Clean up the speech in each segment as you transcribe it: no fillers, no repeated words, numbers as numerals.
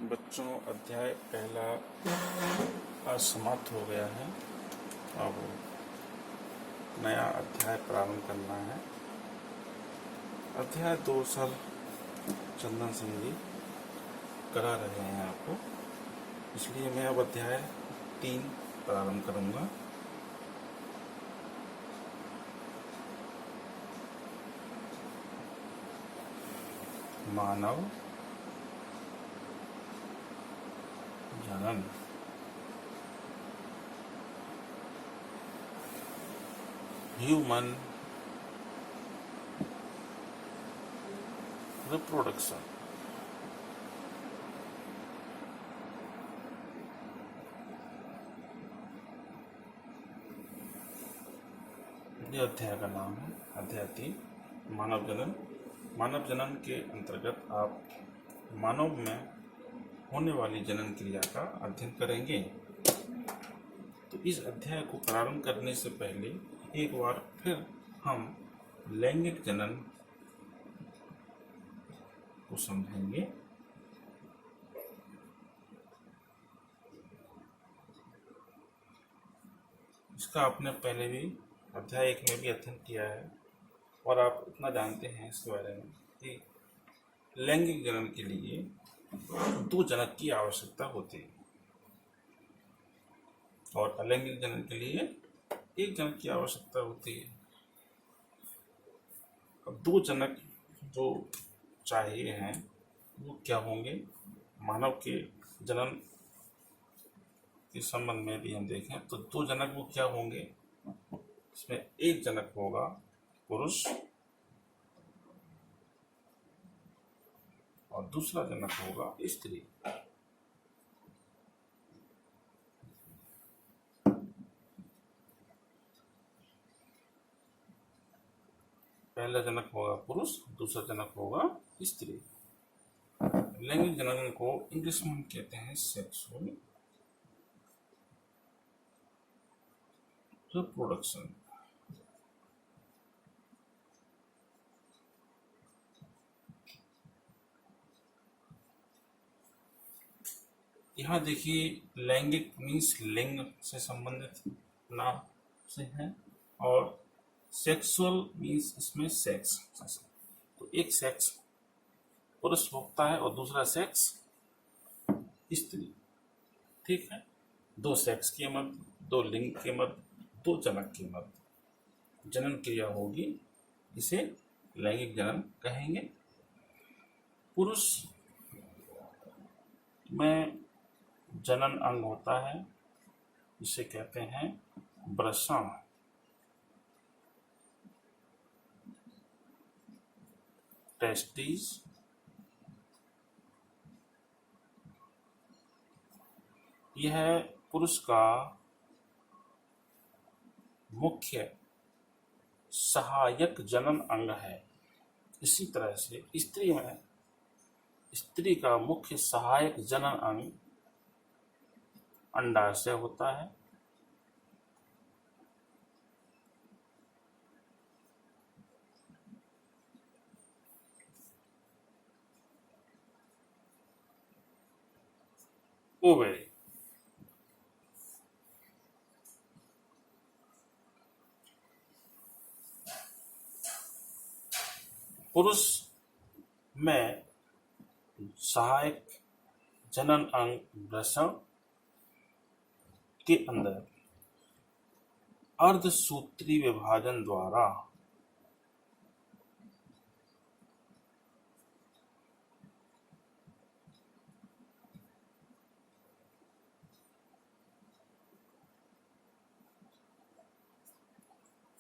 बच्चों, अध्याय पहला आज समाप्त हो गया है। अब नया अध्याय प्रारंभ करना है। अध्याय 2 सर चंदन सिंह जी करा रहे हैं आपको, इसलिए मैं अब अध्याय 3 प्रारंभ करूंगा। मानव जनन। Human reproduction. ये अध्याय का नाम है। अध्याय 3 मानव जनन। मानव जनन के अंतर्गत आप मानव में होने वाली जनन क्रिया का अध्ययन करेंगे। तो इस अध्याय को प्रारंभ करने से पहले एक बार फिर हम लैंगिक जनन को समझेंगे। इसका आपने पहले भी अध्याय 1 में भी अध्ययन किया है और आप इतना जानते हैं इसके बारे में कि लैंगिक जनन के लिए 2 जनक की आवश्यकता होती है और अलैंगिक जनन के लिए 1 जनक की आवश्यकता होती है। अब 2 जनक जो चाहिए हैं वो क्या होंगे? मानव के जनन के संबंध में भी हम देखें तो 2 जनक वो क्या होंगे? इसमें 1 जनक होगा पुरुष और दूसरा जनक होगा स्त्री। पहला जनक होगा पुरुष, दूसरा जनक होगा स्त्री। लैंगिक जनन को इंग्लिश में कहते हैं सेक्सुअल रिप्रोडक्शन। यहाँ देखिए लैंगिक मीन्स लिंग से संबंधित नाम से है और सेक्सुअल मीन्स इसमें सेक्स। तो एक सेक्स पुरुष भोगता है और दूसरा सेक्स स्त्री। ठीक है, 2 सेक्स के मध्य, 2 लिंग के मध्य, 2 जनक के मध्य जनन क्रिया होगी, इसे लैंगिक जनन कहेंगे। पुरुष में जनन अंग होता है, इसे कहते हैं वृषण। टेस्टिस। यह पुरुष का मुख्य सहायक जनन अंग है। इसी तरह से स्त्री में स्त्री का मुख्य सहायक जनन अंग अंडाशय होता है। ओवरी। पुरुष में सहायक जनन अंग वृषण के अंदर अर्धसूत्री विभाजन द्वारा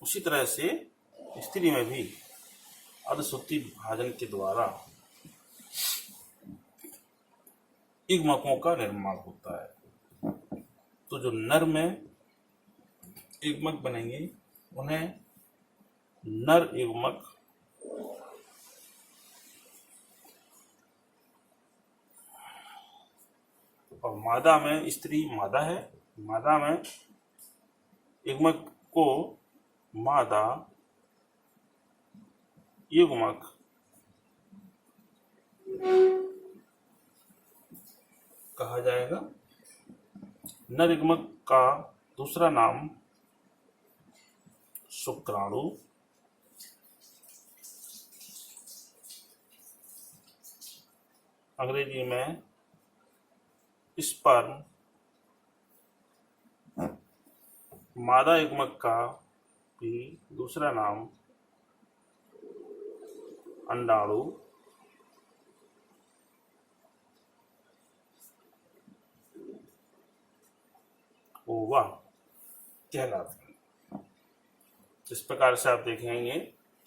उसी तरह से स्त्री में भी अर्धसूत्री विभाजन के द्वारा युग्मकों का निर्माण होता है। तो जो नर में युग्मक बनेंगे उन्हें नर युग्मक और मादा में, स्त्री मादा है, मादा में युग्मक को मादा युग्मक कहा जाएगा। नर युग्मक का दूसरा नाम शुक्राणु, अंग्रेजी में स्पर्म। मादा युग्मक का भी दूसरा नाम अंडाणु, ओवा कहलाता है। इस प्रकार से आप देखेंगे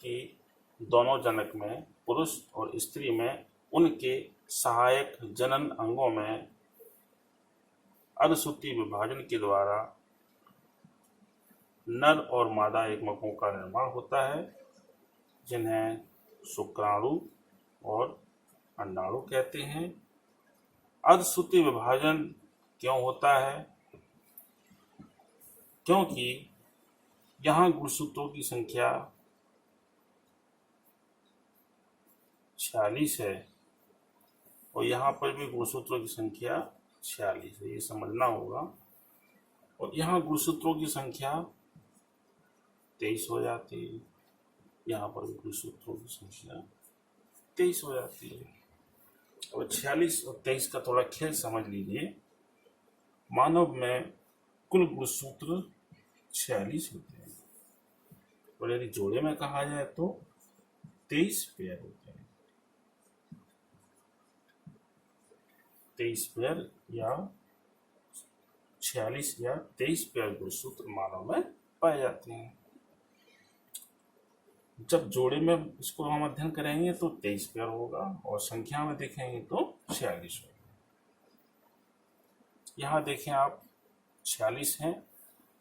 कि दोनों जनक में, पुरुष और स्त्री में, उनके सहायक जनन अंगों में अर्धसूत्रीय विभाजन के द्वारा नर और मादा युग्मकों का निर्माण होता है, जिन्हें शुक्राणु और अंडाणु कहते हैं। अर्धसूत्रीय विभाजन क्यों होता है? क्योंकि यहाँ गुणसूत्रों की संख्या 46 है और यहाँ पर भी गुणसूत्रों की संख्या 46 है, ये समझना होगा। और यहाँ गुणसूत्रों की संख्या 23 हो जाती है, यहाँ पर भी गुणसूत्रों की संख्या 23 हो जाती है। और 46 और 23 का थोड़ा खेल समझ लीजिए। मानव में कुल गुणसूत्र 46 होते हैं और यदि जोड़े में कहा जाए तो 23 पेयर होते हैं। 23 पेयर या 46 या 23 पेयर गुणसूत्र मानव में पाए जाते हैं। जब जोड़े में इसको हम अध्ययन करेंगे तो 23 पेयर होगा और संख्या में देखेंगे तो 46 होगा। यहाँ देखें आप 46 हैं,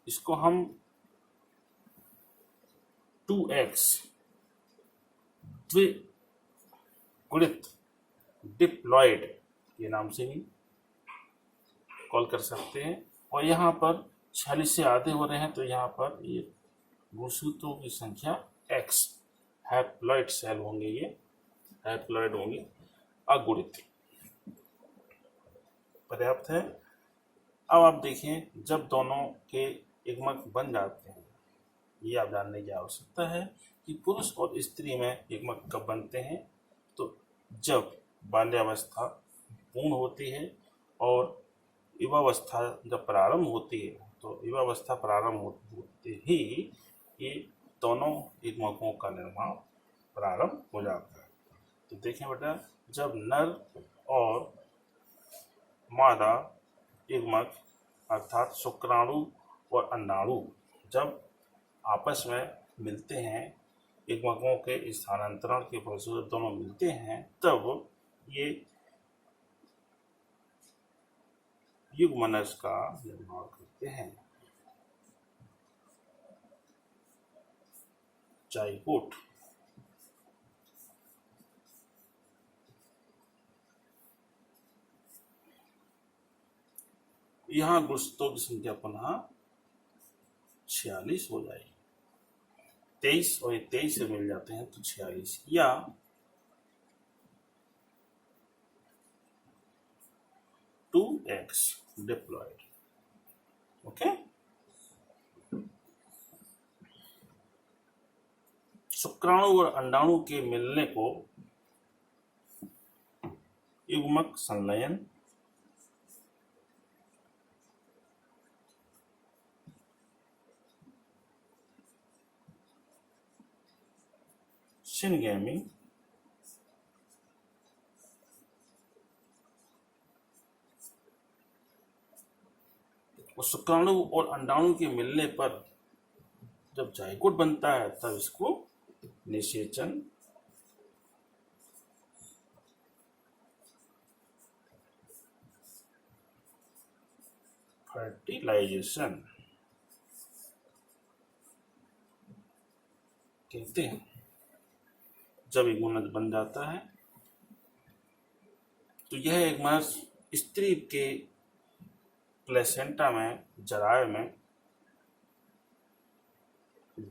इसको हम 2x द्विगुणित डिप्लॉयड के नाम से भी कॉल कर सकते हैं। और यहाँ पर 46 से आधे हो रहे हैं तो यहाँ पर ये गुणसूत्रों की संख्या x हैप्लॉइड सेल होंगे, ये हैप्लॉइड होंगे, अगुणित। पर्याप्त है। अब आप देखें, जब दोनों के युग्मक बन जाते हैं, ये आप जानने की आवश्यकता है कि पुरुष और स्त्री में युग्मक कब बनते हैं। तो जब बाल्यावस्था पूर्ण होती है और युवावस्था जब प्रारंभ होती है, तो युवावस्था प्रारंभ होते ही ये दोनों युग्मकों का निर्माण प्रारंभ हो जाता है। तो देखें बेटा, जब नर और मादा युग्मक अर्थात शुक्राणु और अंडाणु जब आपस में मिलते हैं, युग्मकों के स्थानांतरण के फलस्वरूप दोनों मिलते हैं, तब ये युग्मनज का निर्माण करते हैं, जाइगोट। यहाँ गुणसूत्रों की संख्या पुनः 46 हो जाएगी। 23 और 23 से मिल जाते हैं तो 46 या 2x डिप्लॉयड। ओके, शुक्राणु और अंडाणु के मिलने को युग्मक संलयन, सिनगैमी, शुक्राणु और अंडाणु के मिलने पर जब जाइगोट बनता है तब इसको निषेचन, फर्टिलाइजेशन कहते हैं। जब युग्मनज बन जाता है तो यह युग्मनज स्त्री के प्लेसेंटा में, जरायु में,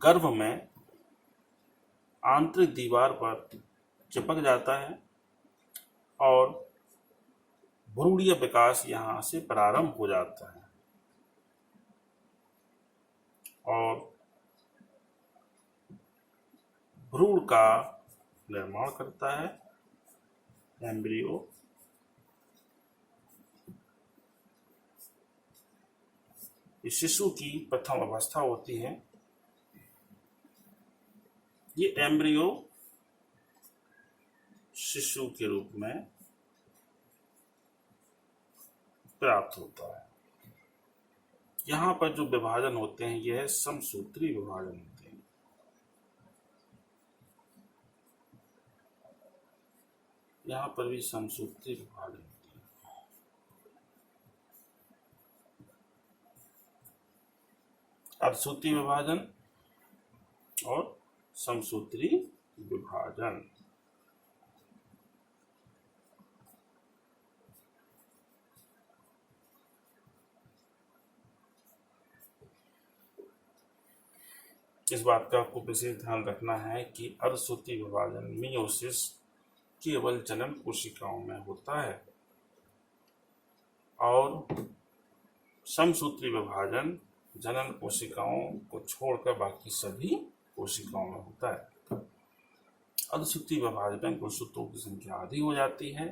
गर्भ में आंतरिक दीवार पर चिपक जाता है और भ्रूणीय विकास यहाँ से प्रारंभ हो जाता है और भ्रूण का निर्माण करता है एम्ब्रियो। इस शिशु की प्रथम अवस्था होती है। ये एम्ब्रियो शिशु के रूप में प्राप्त होता है। यहाँ पर जो विभाजन होते हैं यह समसूत्री विभाजन होते हैं। यहाँ पर भी समसूत्री विभाजन होते हैं। अर्धसूत्री विभाजन और समसूत्री विभाजन। इस बात का आपको विशेष ध्यान रखना है कि अर्धसूत्री विभाजन मियोसिस केवल जनन कोशिकाओं में होता है और समसूत्री विभाजन जनन कोशिकाओं को छोड़कर बाकी सभी कोशिकाओं में होता है। अर्धसूत्री विभाजन में गुणसूत्रों की संख्या आधी हो जाती है।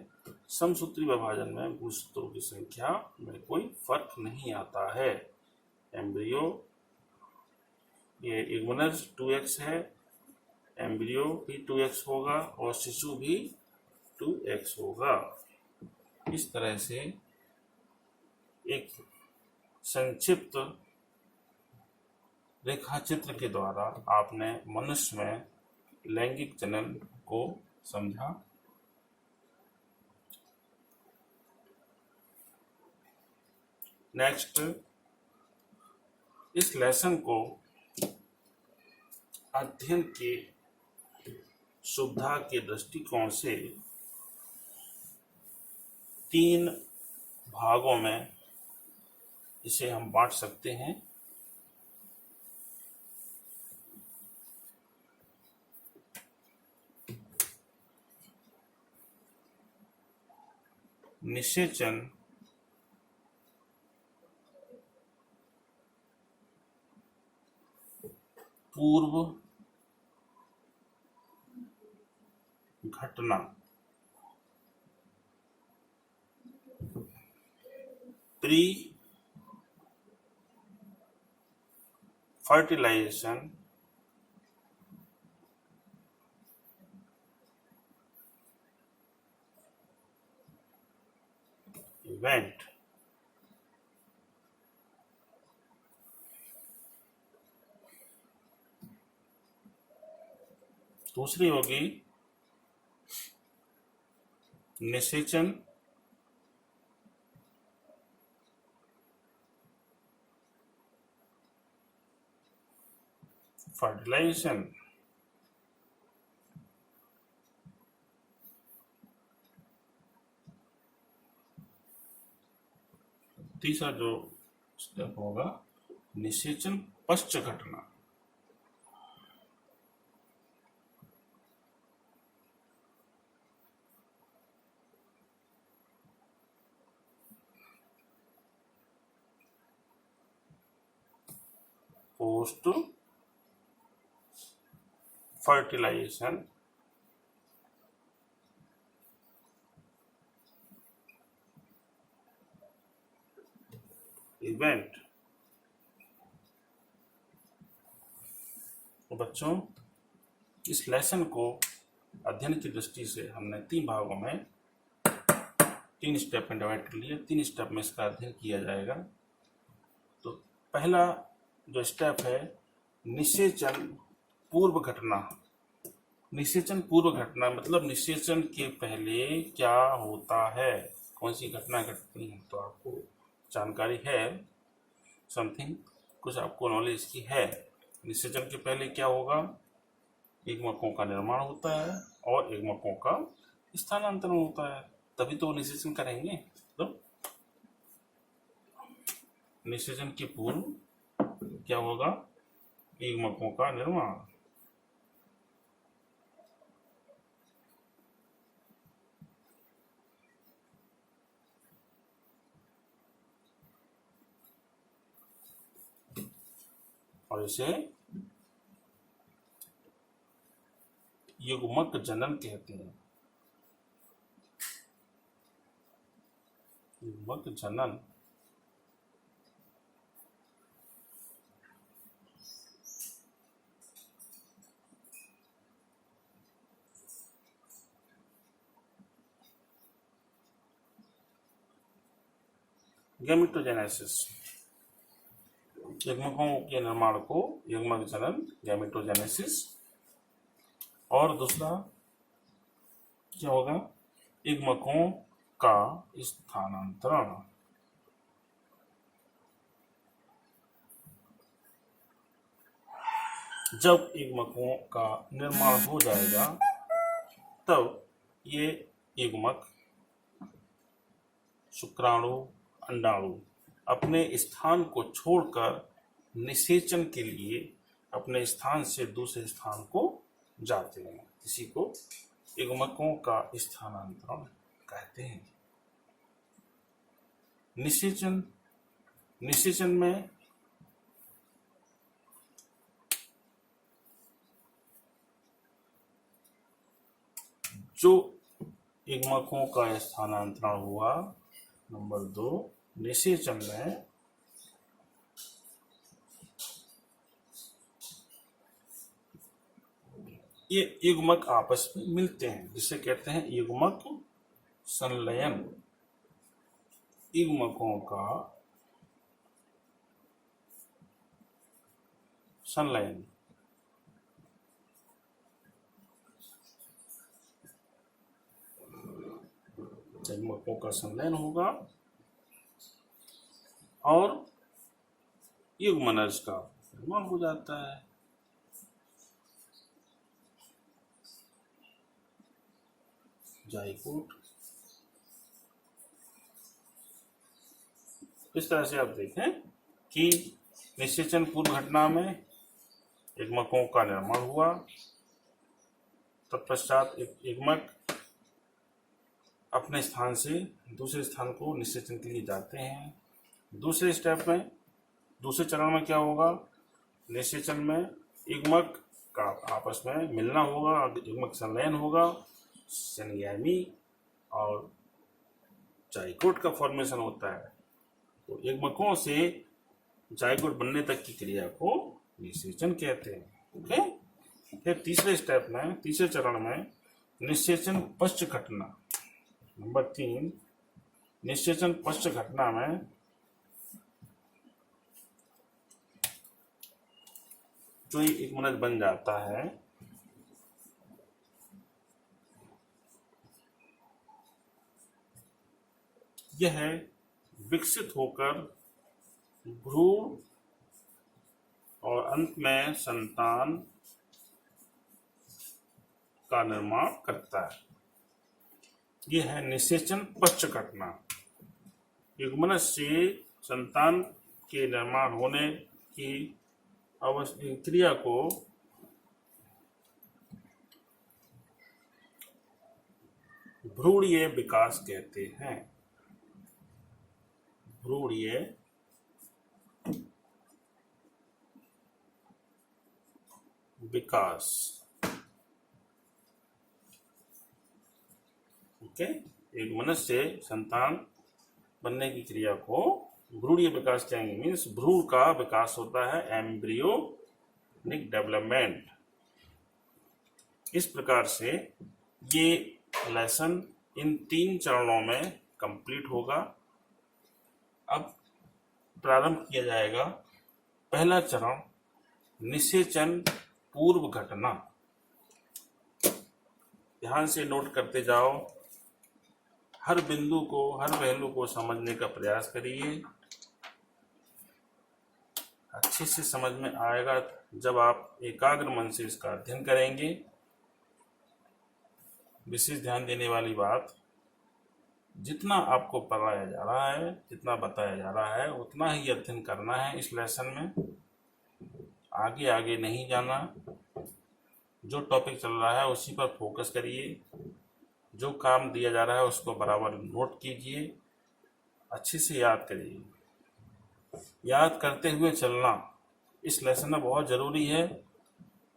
समसूत्री विभाजन में गुणसूत्रों की संख्या में कोई फर्क नहीं आता है। एम्ब्रियो ये इग्मनस 2x है, एम्ब्रियो भी 2x होगा और शिशु भी 2x होगा। इस तरह से एक संक्षिप्त रेखाचित्र के द्वारा आपने मनुष्य में लैंगिक जनन को समझा। नेक्स्ट, इस लेसन को अध्ययन के सुविधा के दृष्टिकोण से 3 भागों में इसे हम बांट सकते हैं। निषेचन, पूर्व घटना, प्री फर्टिलाइजेशन, इवेंट। दूसरी होगी निषेचन, फर्टिलाइजेशन। तीसरा जो स्टेप होगा निषेचन पश्च घटना। Post fertilisation event. तो बच्चों, इस लेसन को अध्ययन की दृष्टि से हमने 3 भागों में 3 स्टेप में डिवाइड कर लिया। 3 स्टेप में इसका अध्ययन किया जाएगा। तो पहला जो स्टेप है निषेचन पूर्व घटना। निषेचन पूर्व घटना मतलब निषेचन के पहले क्या होता है, कौन सी घटना घटती है। तो आपको जानकारी है, समथिंग कुछ आपको नॉलेज की है। निषेचन के पहले क्या होगा, युग्मकों का निर्माण होता है और युग्मकों का स्थानांतरण होता है, तभी तो निषेचन करेंगे। तो निषेचन के पूर्व क्या होगा, युग्मकों का निर्माण। और इसे युग्मक जनन कहते हैं। युग्मक जनन। गैमेटोजेनेसिस, युग्मकों के निर्माण को युग्मक जनन, गैमेटोजेनेसिस। और दूसरा क्या होगा? युग्मकों का स्थानांतरण। जब युग्मकों का निर्माण हो जाएगा तब ये युग्मक शुक्राणु, अंडाणु अपने स्थान को छोड़कर निषेचन के लिए अपने स्थान से दूसरे स्थान को जाते हैं। इसी को युग्मकों का स्थानांतरण कहते हैं। निषेचन, निषेचन में जो युग्मकों का स्थानांतरण हुआ, नंबर 2, निषेचन में ये युग्मक आपस में मिलते हैं, जिसे कहते हैं युग्मक संलयन। युग्मकों का संलयन। युग्मकों का संलयन होगा और युग्मनज का निर्माण हो जाता है। जाइगोट। इस तरह से आप देखें कि निषेचन पूर्व घटना में युग्मकों का निर्माण हुआ, तत्पश्चात युग्मक अपने स्थान से दूसरे स्थान को निषेचन के लिए जाते हैं। दूसरे स्टेप में, दूसरे चरण में क्या होगा? निषेचन में युग्मक का आपस में मिलना होगा, युग्मक संलयन होगा, संज्ञामी और जाइगोट का फॉर्मेशन होता है। तो युग्मकों से जाइगोट बनने तक की क्रिया को निषेचन कहते हैं। ओके। फिर तीसरे स्टेप में, तीसरे चरण में निषेचन पश्च घटना, नंबर 3, निषेचन पश्च घटना में जो युग्मनज बन जाता है, यह विकसित होकर भ्रूण और अंत में संतान का निर्माण करता है। यह है निषेचन पश्च घटना। युग्मनज से संतान के निर्माण होने की क्रिया को भ्रूणीय विकास कहते हैं। भ्रूणीय विकास। ओके। युग्मनज से संतान बनने की क्रिया को भ्रूणीय विकास कहेंगे। मीन्स भ्रूण का विकास होता है, एम्ब्रियोनिक डेवलपमेंट। इस प्रकार से ये लेसन इन 3 चरणों में कंप्लीट होगा। अब प्रारंभ किया जाएगा पहला चरण, निषेचन पूर्व घटना। ध्यान से नोट करते जाओ, हर बिंदु को, हर पहलू को समझने का प्रयास करिए। अच्छे से समझ में आएगा जब आप एकाग्र मन से इसका अध्ययन करेंगे। विशेष ध्यान देने वाली बात, जितना आपको पढ़ाया जा रहा है, जितना बताया जा रहा है, उतना ही अध्ययन करना है इस लेसन में। आगे आगे नहीं जाना। जो टॉपिक चल रहा है उसी पर फोकस करिए। जो काम दिया जा रहा है उसको बराबर नोट कीजिए, अच्छे से याद करिए। याद करते हुए चलना, इस लेसन में बहुत ज़रूरी है,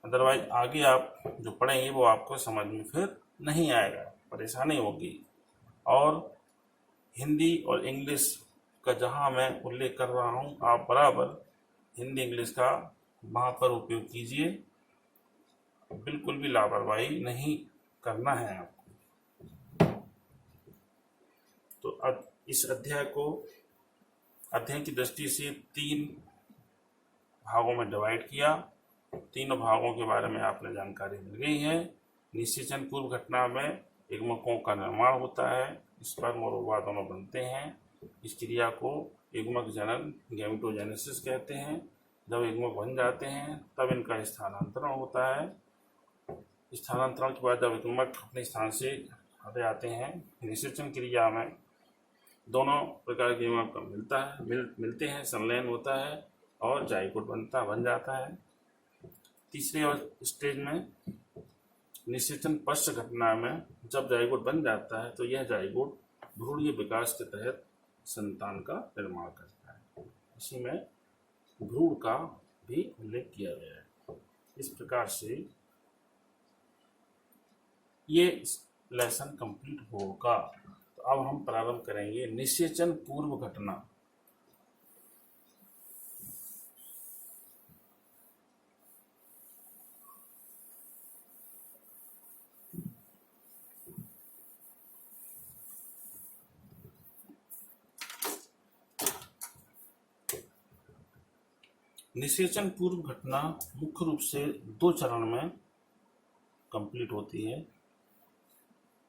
अदरवाइज आगे आप जो पढ़ेंगे वो आपको समझ में फिर नहीं आएगा, परेशानी होगी। और हिंदी और इंग्लिश का जहाँ मैं उल्लेख कर रहा हूँ, आप बराबर हिंदी इंग्लिश का वहाँ पर उपयोग कीजिए, बिल्कुल भी लापरवाही नहीं करना है आपको। तो अब इस अध्ययन की दृष्टि से 3 भागों में डिवाइड किया। तीनों भागों के बारे में आपने जानकारी मिल गई है। निषेचन पूर्व घटना में युग्मकों का निर्माण होता है, स्पर्म और ओवा दोनों बनते हैं। इस क्रिया को युग्मक जनन गैमेटोजेनेसिस कहते हैं। जब युग्मक बन जाते हैं तब इनका स्थानांतरण होता है। स्थानांतरण के बाद जब युग्मक अपने स्थान से हट जाते हैं, निषेचन क्रिया में दोनों प्रकार के युग्मक मिलते हैं, संलयन होता है और जाइगोट बन जाता है। तीसरे स्टेज में निषेचन पश्च घटना में जब जाइगोट बन जाता है तो यह जाइगोट भ्रूणीय विकास के तहत संतान का निर्माण करता है। इसी में भ्रूण का भी उल्लेख किया गया है। इस प्रकार से ये लेसन कंप्लीट होगा। तो अब हम प्रारंभ करेंगे निषेचन पूर्व घटना। निषेचन पूर्व घटना मुख्य रूप से 2 चरण में कंप्लीट होती है।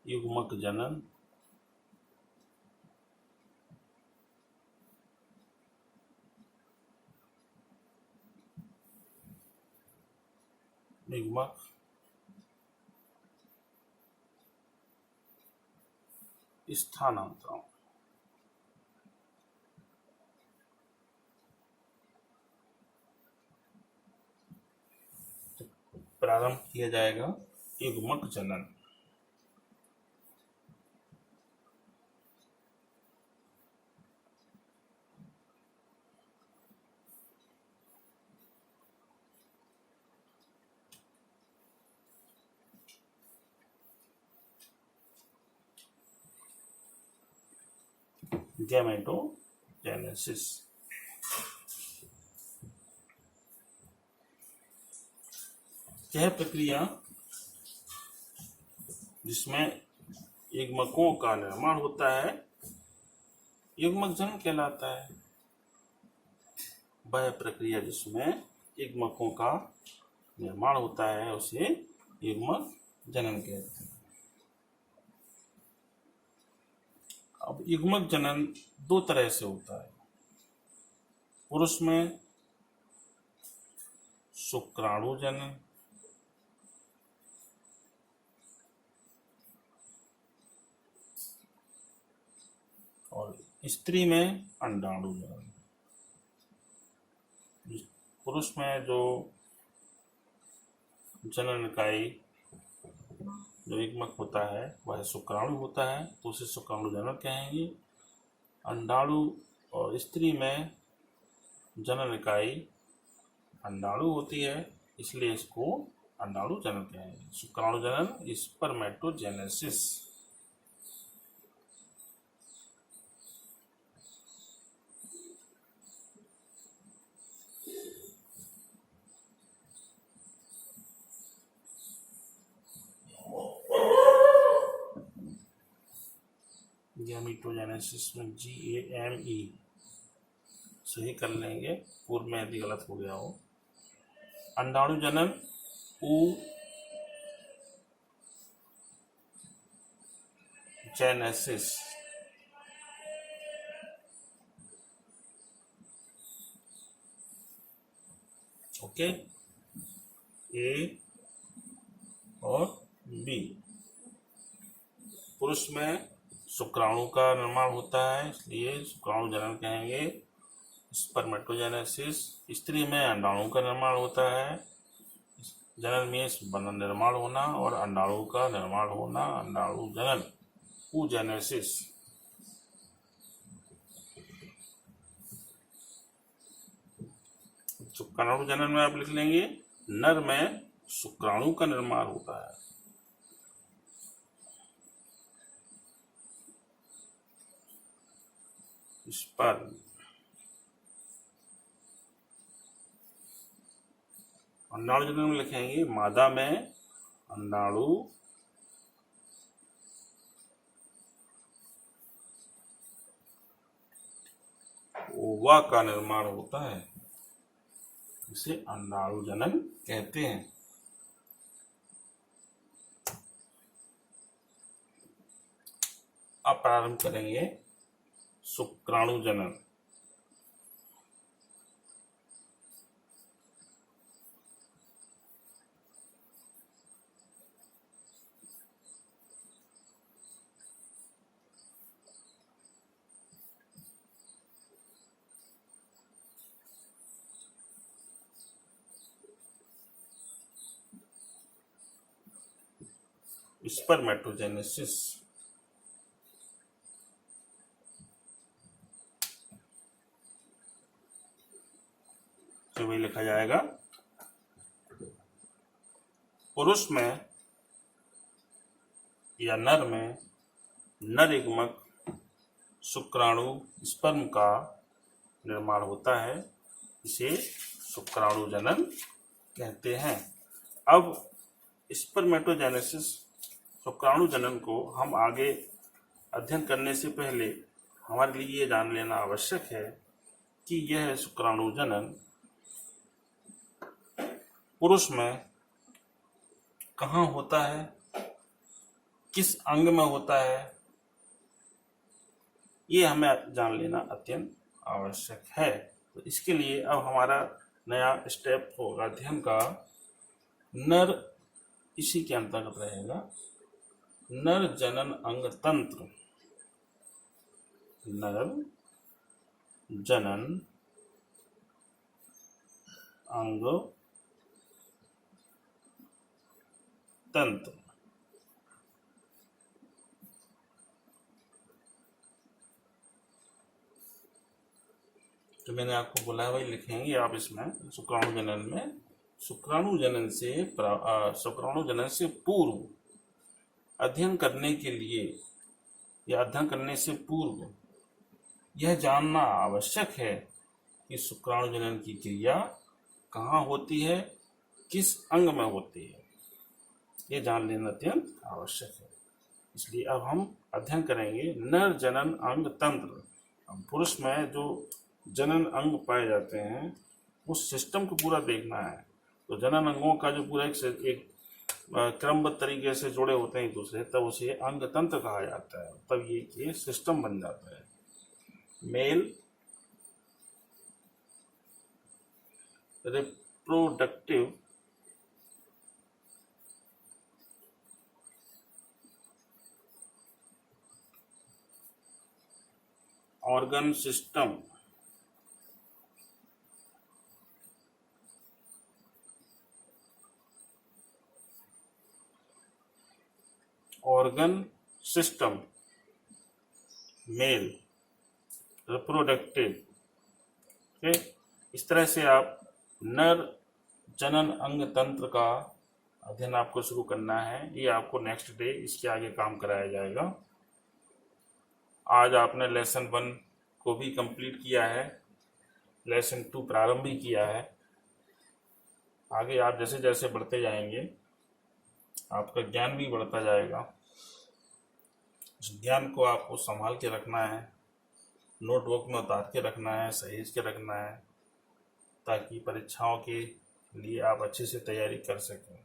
युग्मक जनन युग्मक स्थानांतरण। प्रारंभ किया जाएगा युग्मक जनन। गैमेटोजेनेसिस। यह प्रक्रिया जिसमें युग्मकों का निर्माण होता है युग्मक जनन कहलाता है। वह प्रक्रिया जिसमें युग्मकों का निर्माण होता है उसे युग्मक जनन कहते हैं। अब युग्मक जनन 2 तरह से होता है। पुरुष में शुक्राणु जनन और स्त्री में अंडाणु जनन। पुरुष में जो जनन इकाई जो युग्मक होता है वह शुक्राणु होता है, तो उसे शुक्राणु जनन कहेंगे। अंडाणु और स्त्री में जनन इकाई अंडाणु होती है, इसलिए इसको अंडाणु जनन कहेंगे। शुक्राणु जनन स्पर्मेटोजेनेसिस। गैमेटोजेनेसिस में GAME सही कर लेंगे, पूर्व में यदि गलत हो गया हो। अंडाणु जनन oogenesis। ओके, A और B। पुरुष में शुक्राणु का निर्माण होता है, इसलिए शुक्राणु जनन कहेंगे, स्पर्मेटोजेनेसिस। स्त्री में अंडाणु का निर्माण होता है, जनन में निर्माण होना और अंडाणु का निर्माण होना, अंडाणु जनन oogenesis। शुक्राणु जनन में आप लिख लेंगे नर में शुक्राणु का निर्माण होता है। स्पर्म। अंडाणु जनन में लिखेंगे मादा में अंडाणु ओवा का निर्माण होता है, इसे अंडाणु जनन कहते हैं। अब प्रारंभ करेंगे शुक्राणु जनन। स्पर्मेटोजेनेसिस। तो वही लिखा जाएगा पुरुष में या नर में नर युग्मक शुक्राणु स्पर्म का निर्माण होता है, इसे शुक्राणु जनन कहते हैं। अब स्पर्मेटोजेनेसिस शुक्राणु जनन को हम आगे अध्ययन करने से पहले हमारे लिए ये जान लेना आवश्यक है कि यह शुक्राणु जनन पुरुष में कहाँ होता है, किस अंग में होता है, ये हमें जान लेना अत्यंत आवश्यक है। तो इसके लिए अब हमारा नया स्टेप होगा अध्ययन का, नर, इसी के अंतर्गत रहेगा नर जनन अंग तंत्र। नर जनन अंग तंत्र। तो मैंने आपको बोला है, वही लिखेंगे आप इसमें शुक्राणु जनन में। शुक्राणु जनन से पूर्व अध्ययन करने के लिए या अध्ययन करने से पूर्व यह जानना आवश्यक है कि शुक्राणु जनन की क्रिया कहाँ होती है, किस अंग में होती है, ये जान लेना अत्यंत आवश्यक है। इसलिए अब हम अध्ययन करेंगे नर जनन अंग तंत्र। पुरुष में जो जनन अंग पाए जाते हैं उस सिस्टम को पूरा देखना है। तो जनन अंगों का जो पूरा एक क्रमबद्ध तरीके से जुड़े होते हैं एक दूसरे, तब उसे अंग तंत्र कहा जाता है। तब ये सिस्टम बन जाता है। Male reproductive organ system, organ system male reproductive. इस तरह से आप नर जनन अंग तंत्र का अध्ययन आपको शुरू करना है। ये आपको नेक्स्ट डे इसके आगे काम कराया जाएगा। आज आपने लेसन 1 को भी कंप्लीट किया है, लेसन 2 प्रारंभ भी किया है। आगे आप जैसे जैसे बढ़ते जाएंगे आपका ज्ञान भी बढ़ता जाएगा। उस ज्ञान को आपको संभाल के रखना है, नोटबुक में उतार के रखना है, सहेज के रखना है, ताकि परीक्षाओं के लिए आप अच्छे से तैयारी कर सकें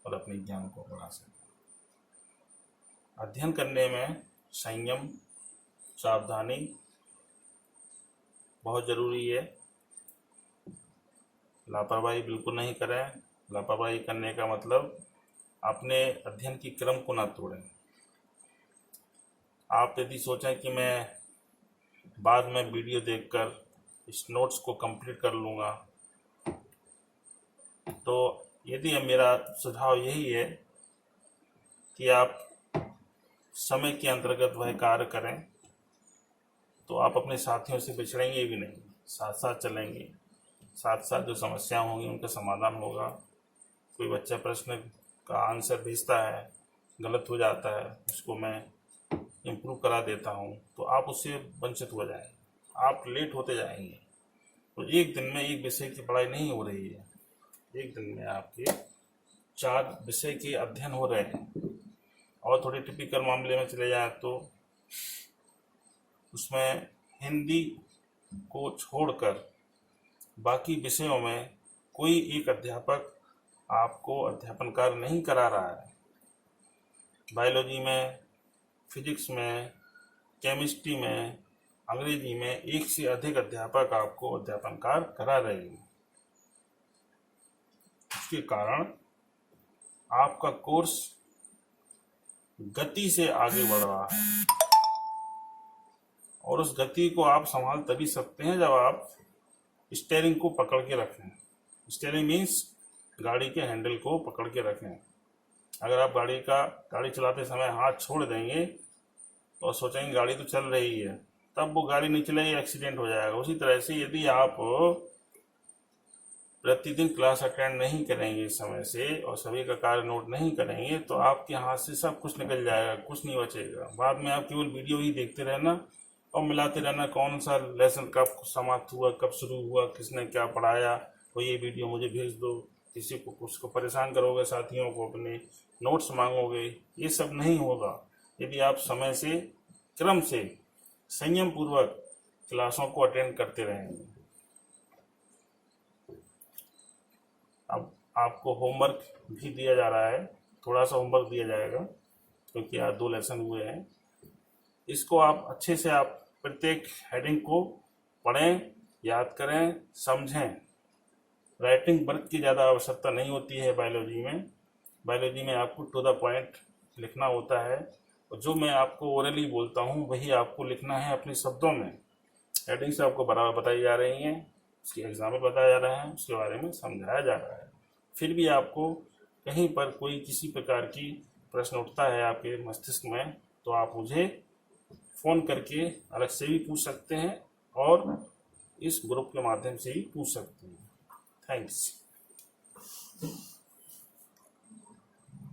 और अपने ज्ञान को बढ़ा सकें। अध्ययन करने में संयम, सावधानी बहुत जरूरी है। लापरवाही बिल्कुल नहीं करें। लापरवाही करने का मतलब अपने अध्ययन की क्रम को ना तोड़ें। आप यदि सोचें कि मैं बाद में वीडियो देखकर इस नोट्स को कंप्लीट कर लूँगा, तो यदि मेरा सुझाव यही है कि आप समय के अंतर्गत वह कार्य करें, तो आप अपने साथियों से बिछड़ेंगे भी नहीं, साथ साथ चलेंगे, साथ साथ जो समस्या होंगी उनका समाधान होगा। कोई बच्चा प्रश्न का आंसर भेजता है, गलत हो जाता है, उसको मैं इम्प्रूव करा देता हूँ, तो आप उससे वंचित हो जाएंगे, आप लेट होते जाएंगे। तो एक दिन में एक विषय की पढ़ाई नहीं हो रही है, एक दिन में आपके 4 विषय के अध्ययन हो रहे हैं। और थोड़े टिपिकल मामले में चले जाएं तो उसमें हिंदी को छोड़कर बाकी विषयों में कोई एक अध्यापक आपको अध्यापन कार्य नहीं करा रहा है। बायोलॉजी में, फिजिक्स में, केमिस्ट्री में, अंग्रेजी में एक से अधिक अध्यापक आपको अध्यापन कार्य करा रहे हैं। इसके कारण आपका कोर्स गति से आगे बढ़ रहा है, और उस गति को आप संभाल तभी सकते हैं जब आप स्टीयरिंग को पकड़ के रखें। स्टीयरिंग मीन्स गाड़ी के हैंडल को पकड़ के रखें। अगर आप गाड़ी चलाते समय हाथ छोड़ देंगे तो सोचेंगे गाड़ी तो चल रही है, तब वो गाड़ी नहीं चलेगी, एक्सीडेंट हो जाएगा। उसी तरह से यदि आप प्रतिदिन क्लास अटेंड नहीं करेंगे समय से और सभी का कार्य नोट नहीं करेंगे तो आपके हाथ से सब कुछ निकल जाएगा, कुछ नहीं बचेगा। बाद में आप केवल वीडियो ही देखते रहना और मिलाते रहना, कौन सा लेसन कब समाप्त हुआ, कब शुरू हुआ, किसने क्या पढ़ाया, तो ये वीडियो मुझे भेज दो। किसी को उसको परेशान करोगे, साथियों को अपने नोट्स मांगोगे, ये सब नहीं होगा यदि आप समय से, क्रम से, संयम पूर्वक क्लासों को अटेंड करते रहेंगे। अब आपको होमवर्क भी दिया जा रहा है, थोड़ा सा होमवर्क दिया जाएगा क्योंकि आज 2 लेसन हुए हैं। इसको आप अच्छे से आप प्रत्येक हेडिंग को पढ़ें, याद करें, समझें। राइटिंग वर्क की ज़्यादा आवश्यकता नहीं होती है बायोलॉजी में। बायोलॉजी में आपको टू द पॉइंट लिखना होता है, और जो मैं आपको ओरली बोलता हूँ वही आपको लिखना है अपने शब्दों में। हेडिंग्स आपको बराबर बताई जा रही हैं, उसके एग्जाम में बताया जा रहा है, उसके बारे में समझाया जा रहा है। फिर भी आपको कहीं पर कोई किसी प्रकार की प्रश्न उठता है आपके मस्तिष्क में, तो आप मुझे फ़ोन करके अलग से भी पूछ सकते हैं और इस ग्रुप के माध्यम से ही पूछ सकते हैं। थैंक्स।